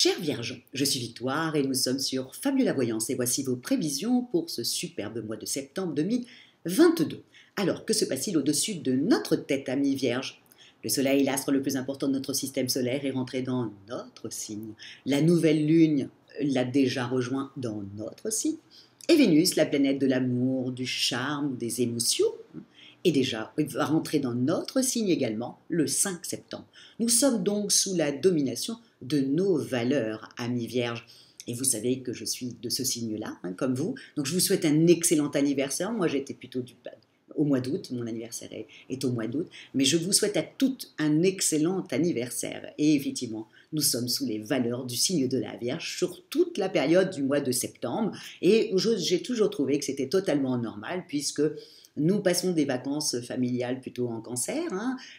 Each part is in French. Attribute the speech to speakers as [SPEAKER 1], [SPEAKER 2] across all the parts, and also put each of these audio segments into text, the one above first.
[SPEAKER 1] Chère Vierge, je suis Victoire et nous sommes sur Fabio la Voyance et voici vos prévisions pour ce superbe mois de septembre 2022. Alors, que se passe-t-il au-dessus de notre tête, amie Vierge? Le Soleil, l'astre le plus important de notre système solaire, est rentré dans notre signe. La nouvelle lune l'a déjà rejoint dans notre signe. Et Vénus, la planète de l'amour, du charme, des émotions, et déjà va rentrer dans notre signe également le 5 septembre. Nous sommes donc sous la domination de nos valeurs, amis vierges. Et vous savez que je suis de ce signe-là, comme vous. Donc je vous souhaite un excellent anniversaire. Moi j'étais plutôt au mois d'août, mon anniversaire est au mois d'août, mais je vous souhaite à toutes un excellent anniversaire. Et effectivement, nous sommes sous les valeurs du signe de la Vierge sur toute la période du mois de septembre. Et j'ai toujours trouvé que c'était totalement normal puisque nous passons des vacances familiales plutôt en cancer,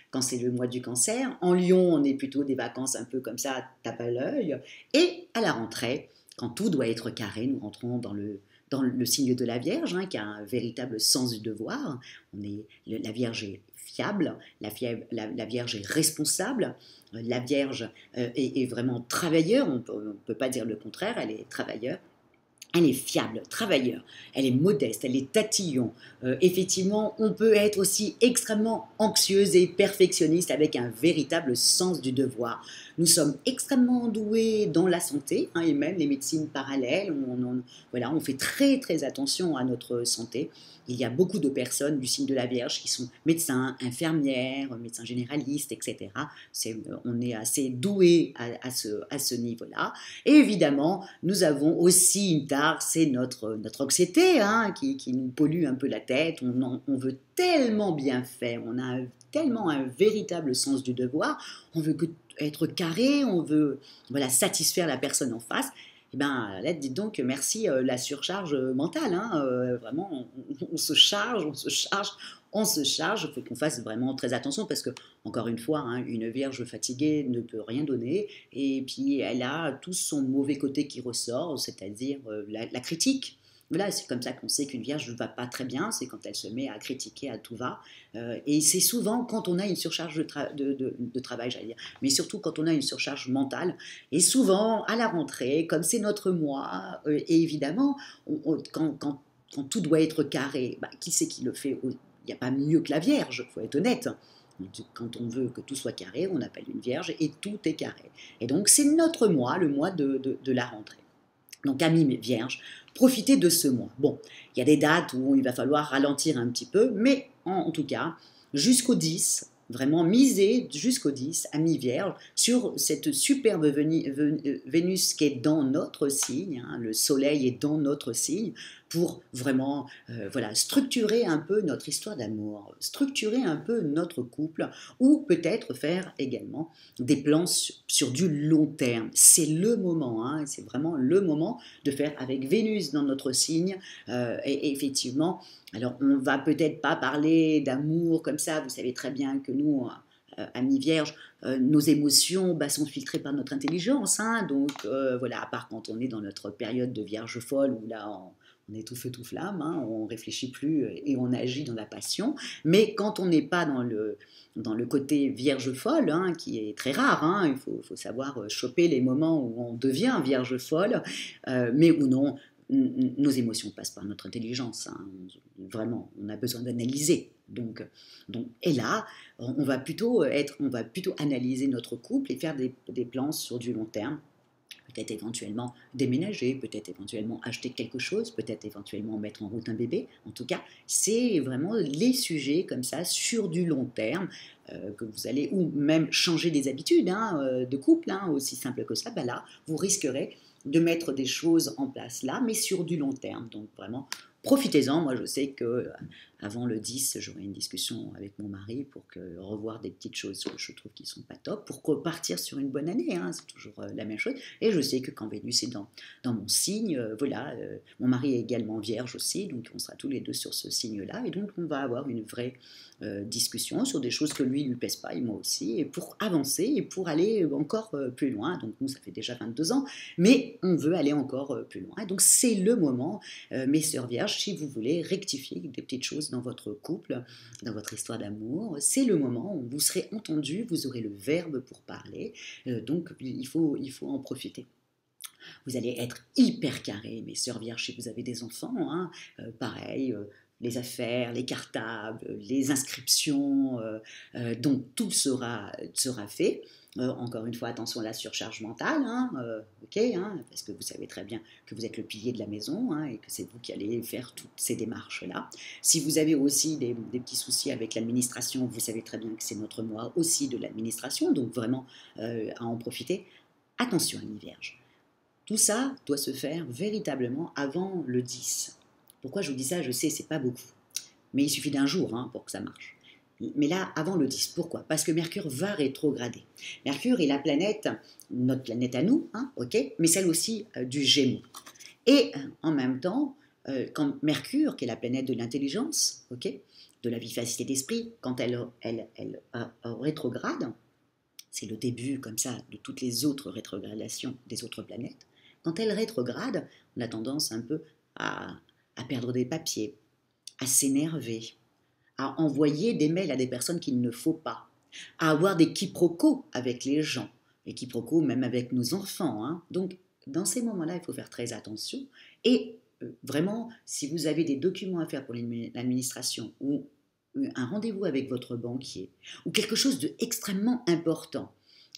[SPEAKER 1] quand c'est le mois du cancer. En Lion, on est plutôt des vacances un peu comme ça, tape à l'œil. Et à la rentrée, quand tout doit être carré, nous rentrons dans le signe de la Vierge, qui a un véritable sens du devoir. La Vierge est fiable, la Vierge est responsable, la Vierge est vraiment travailleur, on ne peut pas dire le contraire, elle est travailleur. Elle est fiable, travailleur, elle est modeste, elle est tatillon. Effectivement, on peut être aussi extrêmement anxieuse et perfectionniste avec un véritable sens du devoir. Nous sommes extrêmement doués dans la santé et même les médecines parallèles. On fait très très attention à notre santé. Il y a beaucoup de personnes du signe de la Vierge qui sont médecins, infirmières, médecins généralistes, etc. On est assez doués à ce niveau-là. Et évidemment, nous avons aussi une tare, c'est notre anxiété qui nous pollue un peu la tête. On veut tellement bien faire, on a tellement un véritable sens du devoir, on veut être carré, on veut satisfaire la personne en face. Eh bien, là, dites donc, merci la surcharge mentale. Vraiment, on se charge, on se charge, on se charge. Il faut qu'on fasse vraiment très attention parce que, encore une fois, une vierge fatiguée ne peut rien donner. Et puis, elle a tout son mauvais côté qui ressort, c'est-à-dire la critique. Voilà, c'est comme ça qu'on sait qu'une vierge ne va pas très bien, c'est quand elle se met à critiquer à tout va. Et c'est souvent quand on a une surcharge de travail, j'allais dire, mais surtout quand on a une surcharge mentale. Et souvent, à la rentrée, comme c'est notre mois, et évidemment, quand tout doit être carré, qui c'est qui le fait? Il n'y a pas mieux que la vierge, il faut être honnête. Quand on veut que tout soit carré, on appelle une vierge et tout est carré. Et donc, c'est notre mois, le mois de la rentrée. Donc, amis vierges, profitez de ce mois. Bon, il y a des dates où il va falloir ralentir un petit peu, mais en tout cas, jusqu'au 10, vraiment misez jusqu'au 10, amis vierges, sur cette superbe Vénus qui est dans notre signe, le soleil est dans notre signe, pour vraiment structurer un peu notre histoire d'amour, structurer un peu notre couple, ou peut-être faire également des plans sur du long terme. C'est le moment, c'est vraiment le moment de faire avec Vénus dans notre signe, et effectivement, alors on va peut-être pas parler d'amour comme ça, vous savez très bien que nous, amis vierges, nos émotions sont filtrées par notre intelligence, donc à part quand on est dans notre période de vierge folle, où là on est tout feu tout flamme, on réfléchit plus et on agit dans la passion, mais quand on n'est pas dans le côté vierge folle, qui est très rare, il faut savoir choper les moments où on devient vierge folle, mais où non, nos émotions passent par notre intelligence. Vraiment, on a besoin d'analyser. Donc, et là, on va plutôt analyser notre couple et faire des plans sur du long terme. Peut-être éventuellement déménager, peut-être éventuellement acheter quelque chose, peut-être éventuellement mettre en route un bébé. En tout cas, c'est vraiment les sujets comme ça sur du long terme que vous allez, ou même changer des habitudes de couple, aussi simple que ça. Là, vous risquerez de mettre des choses en place là, mais sur du long terme. Donc vraiment, profitez-en. Moi, je sais que avant le 10, j'aurai une discussion avec mon mari pour revoir des petites choses que je trouve qui ne sont pas top, pour repartir sur une bonne année. C'est toujours la même chose. Et je sais que quand Vénus est dans mon signe, mon mari est également vierge aussi, donc on sera tous les deux sur ce signe-là. Et donc, on va avoir une vraie discussion sur des choses que lui ne lui plaisent pas, et moi aussi, et pour avancer et pour aller encore plus loin. Donc, nous, ça fait déjà 22 ans, mais on veut aller encore plus loin. Et donc, c'est le moment, mes sœurs vierges, si vous voulez rectifier des petites choses dans votre couple, dans votre histoire d'amour. C'est le moment où vous serez entendu, vous aurez le verbe pour parler, donc il faut en profiter. Vous allez être hyper carré, mes sœurs vierges, si vous avez des enfants, hein, pareil, les affaires, les cartables, les inscriptions, donc tout sera fait. Encore une fois, attention à la surcharge mentale, hein, ok, hein, parce que vous savez très bien que vous êtes le pilier de la maison et que c'est vous qui allez faire toutes ces démarches-là. Si vous avez aussi des petits soucis avec l'administration, vous savez très bien que c'est notre mois aussi de l'administration, donc vraiment à en profiter. Attention, amis vierges. Tout ça doit se faire véritablement avant le 10. Pourquoi je vous dis ça? Je sais, c'est pas beaucoup. Mais il suffit d'un jour pour que ça marche. Mais là, avant le 10. Pourquoi? Parce que Mercure va rétrograder. Mercure est la planète, notre planète à nous, ok, mais celle aussi du Gémeaux. Et en même temps, quand Mercure, qui est la planète de l'intelligence, ok, de la vivacité d'esprit, quand elle rétrograde, c'est le début comme ça de toutes les autres rétrogradations des autres planètes. Quand elle rétrograde, on a tendance un peu à perdre des papiers, à s'énerver, à envoyer des mails à des personnes qu'il ne faut pas, à avoir des quiproquos avec les gens, des quiproquos même avec nos enfants. Donc, dans ces moments-là, il faut faire très attention. Et vraiment, si vous avez des documents à faire pour l'administration ou un rendez-vous avec votre banquier ou quelque chose d'extrêmement important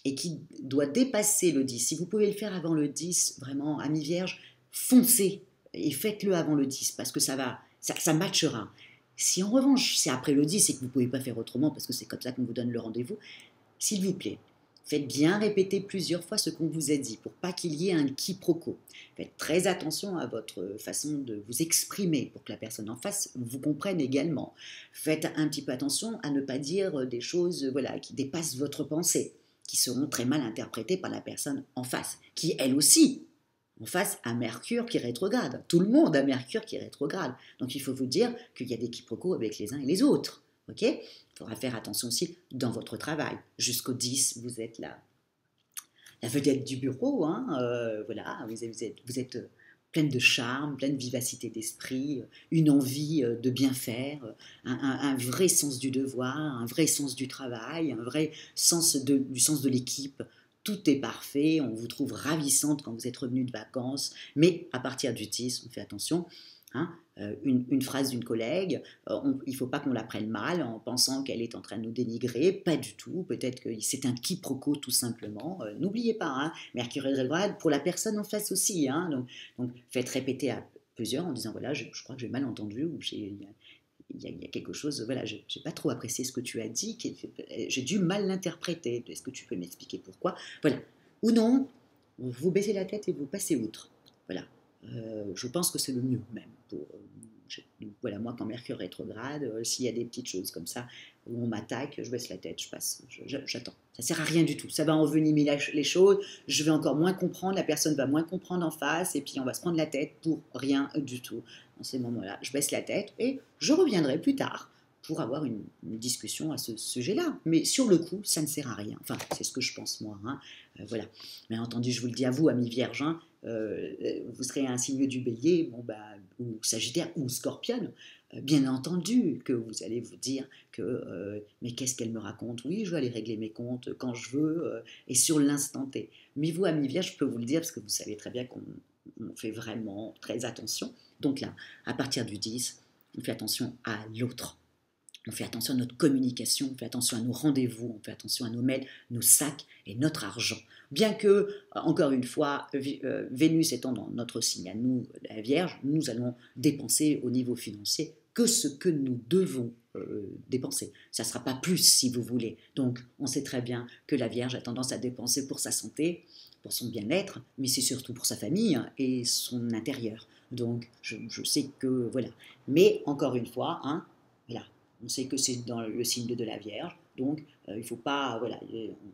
[SPEAKER 1] et qui doit dépasser le 10, si vous pouvez le faire avant le 10, vraiment, amis vierges, foncez et faites-le avant le 10 parce que ça matchera. Si en revanche c'est après le 10 et que vous ne pouvez pas faire autrement parce que c'est comme ça qu'on vous donne le rendez-vous, s'il vous plaît, faites bien répéter plusieurs fois ce qu'on vous a dit pour pas qu'il y ait un quiproquo. Faites très attention à votre façon de vous exprimer pour que la personne en face vous comprenne également. Faites un petit peu attention à ne pas dire des choses qui dépassent votre pensée, qui seront très mal interprétées par la personne en face, qui elle aussi en face à Mercure qui rétrograde. Tout le monde a Mercure qui rétrograde. Donc il faut vous dire qu'il y a des quiproquos avec les uns et les autres. Ok ? Il faudra faire attention aussi dans votre travail. Jusqu'au 10, vous êtes la vedette du bureau. Vous êtes pleine de charme, pleine de vivacité d'esprit, une envie de bien faire, un vrai sens du devoir, un vrai sens du travail, un vrai sens du sens de l'équipe. Tout est parfait, on vous trouve ravissante quand vous êtes revenu de vacances, mais à partir du 10, on fait attention. Une phrase d'une collègue, il ne faut pas qu'on la prenne mal en pensant qu'elle est en train de nous dénigrer, pas du tout, peut-être que c'est un quiproquo tout simplement. N'oubliez pas, Mercure rétrograde pour la personne en face aussi, donc faites répéter à plusieurs en disant voilà, je crois que j'ai mal entendu ou il y a quelque chose, voilà, je n'ai pas trop apprécié ce que tu as dit, j'ai dû mal l'interpréter, est-ce que tu peux m'expliquer pourquoi? Voilà. Ou non, vous baissez la tête et vous passez outre. Voilà. Je pense que c'est le mieux même. Voilà, moi quand Mercure rétrograde, s'il y a des petites choses comme ça où on m'attaque, je baisse la tête, je passe, j'attends. Ça ne sert à rien du tout. Ça va envenimer les choses, je vais encore moins comprendre, la personne va moins comprendre en face, et puis on va se prendre la tête pour rien du tout. Dans ces moments-là, je baisse la tête et je reviendrai plus tard pour avoir une discussion à ce sujet-là. Mais sur le coup, ça ne sert à rien. Enfin, c'est ce que je pense moi. Voilà. Bien entendu, je vous le dis à vous, amis vierges, vous serez un signe du bélier, ou sagittaire, ou scorpion. Bien entendu que vous allez vous dire que mais qu'est-ce qu'elle me raconte? Oui, je vais aller régler mes comptes quand je veux et sur l'instant T. Mais vous, amis vierges, je peux vous le dire parce que vous savez très bien qu'on fait vraiment très attention. Donc là, à partir du 10, on fait attention à l'autre. On fait attention à notre communication, on fait attention à nos rendez-vous, on fait attention à nos mails, nos sacs et notre argent. Bien que, encore une fois, Vénus étant dans notre signe à nous, la Vierge, nous allons dépenser au niveau financier que ce que nous devons dépenser. Ça ne sera pas plus si vous voulez. Donc, on sait très bien que la Vierge a tendance à dépenser pour sa santé, pour son bien-être, mais c'est surtout pour sa famille et son intérieur. Donc, je sais que, voilà. Mais, encore une fois, voilà. On sait que c'est dans le signe de la Vierge, donc il ne faut pas, voilà,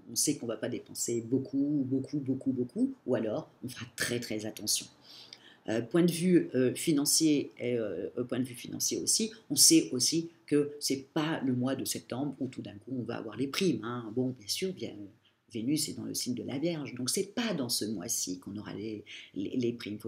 [SPEAKER 1] on sait qu'on ne va pas dépenser beaucoup, ou alors on fera très très attention. Point de vue financier aussi, on sait aussi que ce n'est pas le mois de septembre où tout d'un coup on va avoir les primes. Bon, bien sûr, Vénus est dans le signe de la Vierge, donc ce n'est pas dans ce mois-ci qu'on aura les primes.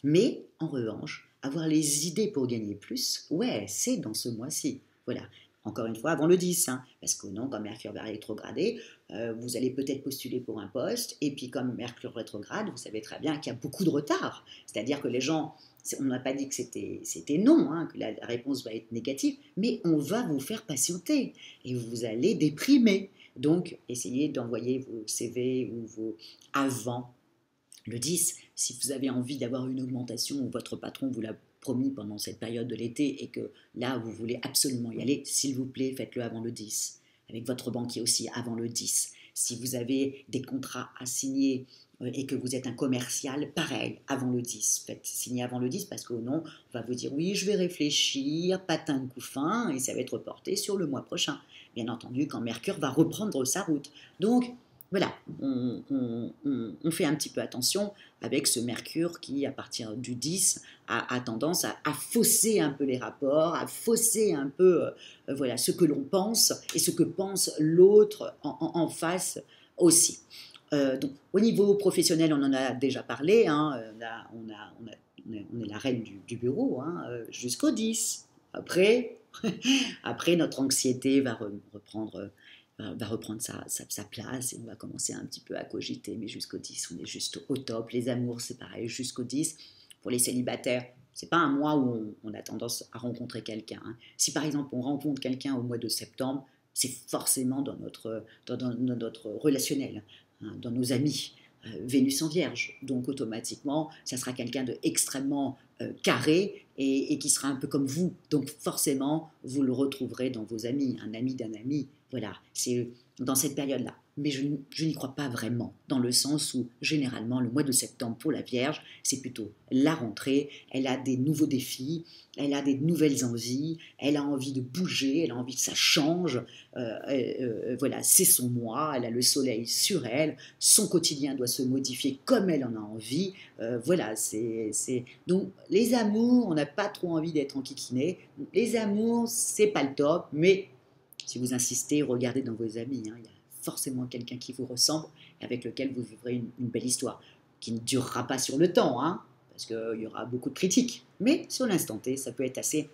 [SPEAKER 1] Mais en revanche, avoir les idées pour gagner plus, ouais, c'est dans ce mois-ci. Voilà. Encore une fois, avant le 10, hein, parce que non, quand Mercure va rétrograder, vous allez peut-être postuler pour un poste, et puis comme Mercure rétrograde, vous savez très bien qu'il y a beaucoup de retard. C'est-à-dire que les gens, on n'a pas dit que c'était non, hein, que la réponse va être négative, mais on va vous faire patienter, et vous allez déprimer. Donc, essayez d'envoyer vos CV ou vos avant le 10, si vous avez envie d'avoir une augmentation ou votre patron vous l'a promis pendant cette période de l'été et que là, vous voulez absolument y aller, s'il vous plaît, faites-le avant le 10. Avec votre banquier aussi, avant le 10. Si vous avez des contrats à signer et que vous êtes un commercial, pareil, avant le 10. Faites signer avant le 10 parce que non, on va vous dire oui, je vais réfléchir, patin de couffin, et ça va être reporté sur le mois prochain. Bien entendu, quand Mercure va reprendre sa route. Donc, voilà, on fait un petit peu attention avec ce Mercure qui, à partir du 10, a tendance à fausser un peu les rapports, à fausser un peu voilà, ce que l'on pense et ce que pense l'autre en face aussi. Donc, au niveau professionnel, on en a déjà parlé, hein, on est la reine du bureau hein, jusqu'au 10. Après, après, notre anxiété va reprendre sa place et on va commencer un petit peu à cogiter, mais jusqu'au 10, on est juste au top. Les amours, c'est pareil, jusqu'au 10. Pour les célibataires, c'est pas un mois où on a tendance à rencontrer quelqu'un. Hein. Si par exemple on rencontre quelqu'un au mois de septembre, c'est forcément dans notre relationnel, hein, dans nos amis. Vénus en Vierge, donc automatiquement, ça sera quelqu'un d'extrêmement carré et qui sera un peu comme vous. Donc forcément, vous le retrouverez dans vos amis, un ami d'un ami. Voilà, c'est dans cette période-là. Mais je n'y crois pas vraiment, dans le sens où généralement le mois de septembre pour la Vierge, c'est plutôt la rentrée, elle a des nouveaux défis, elle a des nouvelles envies, elle a envie de bouger, elle a envie que ça change, voilà, c'est son mois, elle a le soleil sur elle, son quotidien doit se modifier comme elle en a envie, voilà, Donc les amours, on n'a pas trop envie d'être enquiquiné, les amours, c'est pas le top, mais si vous insistez, regardez dans vos amis, hein, il y a forcément quelqu'un qui vous ressemble et avec lequel vous vivrez une belle histoire, qui ne durera pas sur le temps, hein, parce qu'il y aura beaucoup de critiques, mais sur l'instant T, ça peut être assez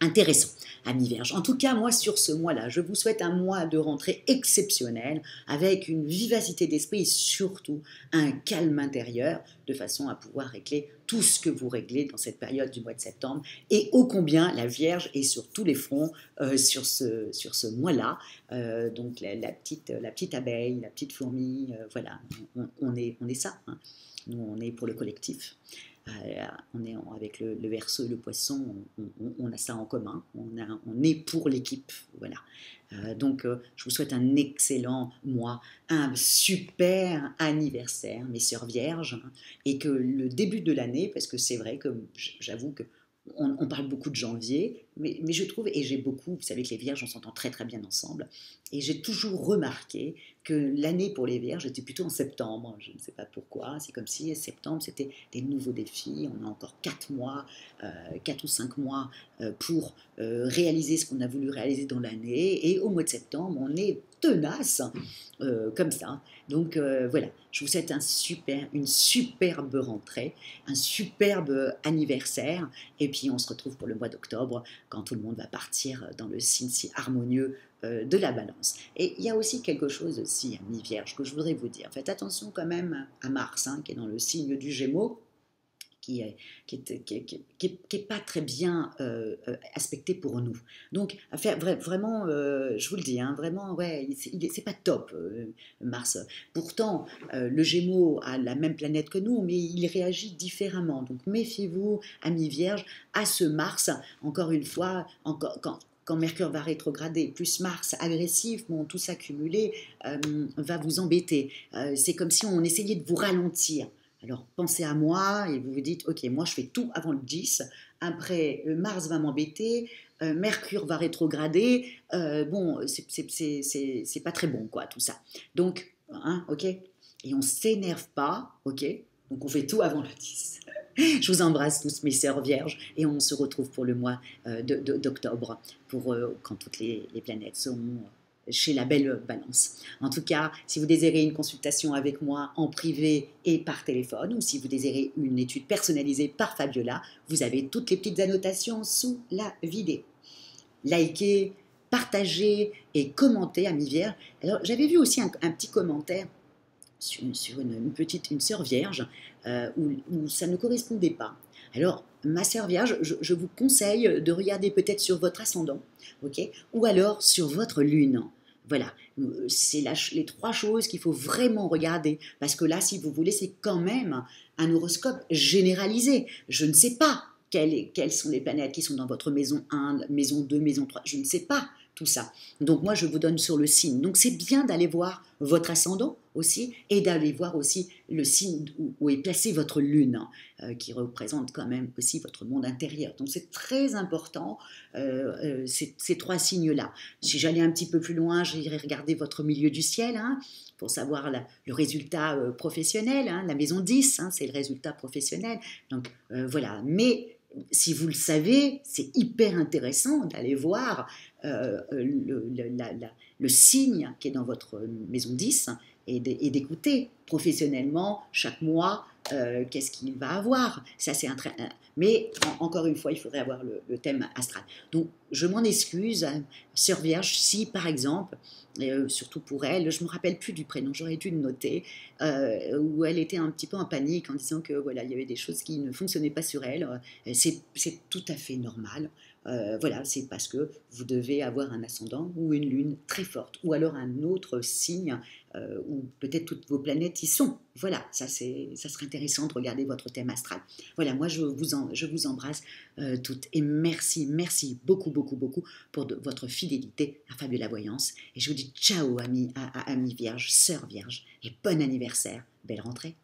[SPEAKER 1] intéressant, amis Vierge. En tout cas, moi, sur ce mois-là, je vous souhaite un mois de rentrée exceptionnel, avec une vivacité d'esprit et surtout un calme intérieur, de façon à pouvoir régler tout ce que vous réglez dans cette période du mois de septembre. Et ô combien la Vierge est sur tous les fronts sur ce mois-là. Donc la petite abeille, la petite fourmi, voilà, on est ça. Hein. Nous, on est pour le collectif. Avec le Verseau et le Poisson, on a ça en commun, on est pour l'équipe, voilà. Donc je vous souhaite un excellent mois, un super anniversaire, mes sœurs vierges, hein, et que le début de l'année, parce que c'est vrai que j'avoue que on parle beaucoup de janvier, mais je trouve, et j'ai beaucoup, vous savez que les vierges, on s'entend très très bien ensemble, et j'ai toujours remarqué que l'année pour les vierges était plutôt en septembre, je ne sais pas pourquoi, c'est comme si septembre c'était des nouveaux défis, on a encore 4 mois, 4 ou 5 mois pour réaliser ce qu'on a voulu réaliser dans l'année, et au mois de septembre, on est tenace, comme ça. Donc voilà, je vous souhaite une superbe rentrée, un superbe anniversaire, et puis on se retrouve pour le mois d'octobre, quand tout le monde va partir dans le signe si harmonieux de la Balance. Et il y a aussi quelque chose aussi, amis Vierge, que je voudrais vous dire. Faites attention quand même à Mars, hein, qui est dans le signe du Gémeaux, qui est pas très bien aspecté pour nous. Donc, vraiment, je vous le dis, hein, vraiment, ouais, c'est pas top, Mars. Pourtant, le Gémeaux a la même planète que nous, mais il réagit différemment. Donc, méfiez-vous, amis Vierges, à ce Mars, encore une fois, quand Mercure va rétrograder, plus Mars agressif, bon, tout s'accumuler, va vous embêter. C'est comme si on essayait de vous ralentir. Alors pensez à moi et vous vous dites, ok, moi je fais tout avant le 10, après Mars va m'embêter, Mercure va rétrograder, bon, c'est pas très bon quoi tout ça. Donc, hein, ok, et on s'énerve pas, ok, donc on fait tout avant le 10. Je vous embrasse tous mes sœurs vierges et on se retrouve pour le mois d'octobre, pour quand toutes les planètes seront chez la belle balance. En tout cas, si vous désirez une consultation avec moi en privé et par téléphone, ou si vous désirez une étude personnalisée par Fabiola, vous avez toutes les petites annotations sous la vidéo. Likez, partagez et commentez, amis vierges. Alors, j'avais vu aussi un petit commentaire sur une sœur vierge où ça ne correspondait pas. Alors, ma sœur vierge, je vous conseille de regarder peut-être sur votre ascendant, ok, ou alors sur votre lune. Voilà, c'est les 3 choses qu'il faut vraiment regarder, parce que là, si vous voulez, c'est quand même un horoscope généralisé. Je ne sais pas quelles sont les planètes qui sont dans votre maison 1, maison 2, maison 3, je ne sais pas tout ça. Donc moi, je vous donne sur le signe. Donc c'est bien d'aller voir votre ascendant aussi et d'aller voir aussi le signe où est placée votre lune, qui représente quand même aussi votre monde intérieur. Donc c'est très important, ces 3 signes-là. Si j'allais un petit peu plus loin, j'irais regarder votre milieu du ciel, hein, pour savoir le résultat professionnel. Hein, la maison 10, hein, c'est le résultat professionnel. Donc voilà, mais si vous le savez, c'est hyper intéressant d'aller voir le signe qui est dans votre maison 10 et d'écouter professionnellement chaque mois qu'est-ce qu'il va avoir. Ça, c'est mais encore une fois, il faudrait avoir le thème astral. Donc, je m'en excuse, sœur Vierge, si par exemple, surtout pour elle, je ne me rappelle plus du prénom, j'aurais dû le noter, où elle était un petit peu en panique en disant que voilà, il y avait des choses qui ne fonctionnaient pas sur elle. C'est tout à fait normal. Voilà, c'est parce que vous devez avoir un ascendant ou une lune très forte, ou alors un autre signe où peut-être toutes vos planètes y sont. Voilà, ça serait intéressant de regarder votre thème astral. Voilà, moi je vous embrasse toutes et merci beaucoup pour votre fidélité à Fabiola Voyance. Et je vous dis ciao amis vierges, sœurs vierges, et bon anniversaire, belle rentrée.